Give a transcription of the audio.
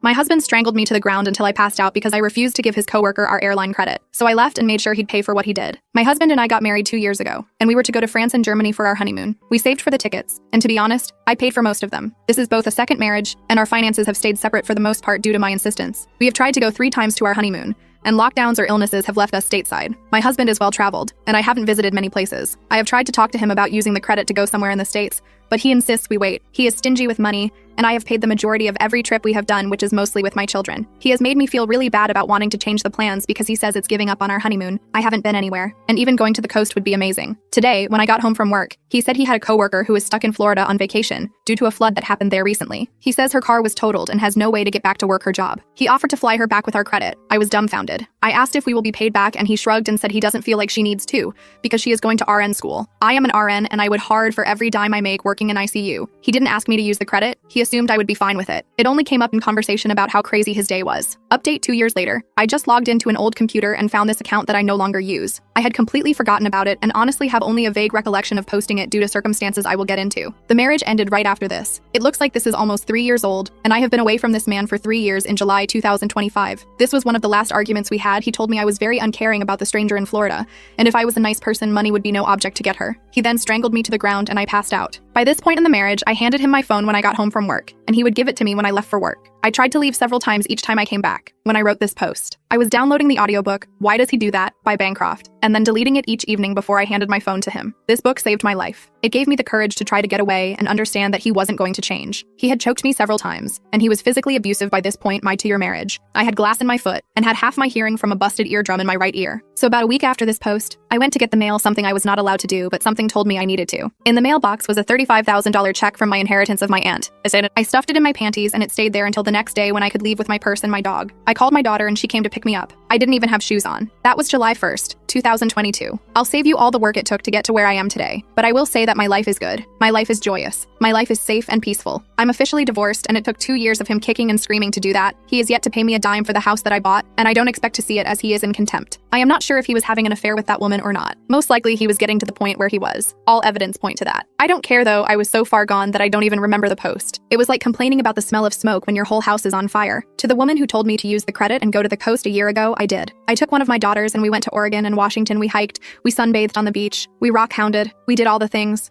My husband strangled me to the ground until I passed out because I refused to give his coworker our airline credit. So I left and made sure he'd pay for what he did. My husband and I got married 2 years ago, and we were to go to France and Germany for our honeymoon. We saved for the tickets, and to be honest, I paid for most of them. This is both a second marriage, and our finances have stayed separate for the most part due to my insistence. We have tried to go 3 times to our honeymoon, and lockdowns or illnesses have left us stateside. My husband is well-traveled, and I haven't visited many places. I have tried to talk to him about using the credit to go somewhere in the States, but he insists we wait. He is stingy with money, and I have paid the majority of every trip we have done, which is mostly with my children. He has made me feel really bad about wanting to change the plans because he says it's giving up on our honeymoon. I haven't been anywhere, and even going to the coast would be amazing. Today, when I got home from work, he said he had a coworker who is stuck in Florida on vacation due to a flood that happened there recently. He says her car was totaled and has no way to get back to work her job. He offered to fly her back with our credit. I was dumbfounded. I asked if we will be paid back, and he shrugged and said he doesn't feel like she needs to because she is going to RN school. I am an RN, and I would hard for every dime I make working in ICU. He didn't ask me to use the credit. He assumed I would be fine with it. It only came up in conversation about how crazy his day was. Update 2 years later. I just logged into an old computer and found this account that I no longer use. I had completely forgotten about it and honestly have only a vague recollection of posting it due to circumstances I will get into. The marriage ended right after this. It looks like this is almost 3 years old, and I have been away from this man for 3 years in July 2025. This was one of the last arguments we had. He told me I was very uncaring about the stranger in Florida, and if I was a nice person, money would be no object to get her. He then strangled me to the ground and I passed out. By this point in the marriage, I handed him my phone when I got home from work, and he would give it to me when I left for work. I tried to leave several times each time I came back. When I wrote this post, I was downloading the audiobook, Why Does He Do That? By Bancroft, and then deleting it each evening before I handed my phone to him. This book saved my life. It gave me the courage to try to get away and understand that he wasn't going to change. He had choked me several times, and he was physically abusive by this point my 2-year marriage. I had glass in my foot and had half my hearing from a busted eardrum in my right ear. So about a week after this post, I went to get the mail, something I was not allowed to do, but something told me I needed to. In the mailbox was a $35,000 check from my inheritance of my aunt. I stuffed it in my panties, and it stayed there until the next day when I could leave with my purse and my dog. I called my daughter and she came to pick me up. I didn't even have shoes on. That was July 1st, 2022. I'll save you all the work it took to get to where I am today, but I will say that my life is good. My life is joyous. My life is safe and peaceful. I'm officially divorced, and it took 2 years of him kicking and screaming to do that. He has yet to pay me a dime for the house that I bought, and I don't expect to see it as he is in contempt. I am not sure if he was having an affair with that woman or not. Most likely he was getting to the point where he was. All evidence point to that. I don't care though, I was so far gone that I don't even remember the post. It was like complaining about the smell of smoke when your whole house is on fire. To the woman who told me to use the credit and go to the coast a year ago, I did. I took one of my daughters and we went to Oregon and Washington. We hiked, we sunbathed on the beach, we rock hounded, we did all the things.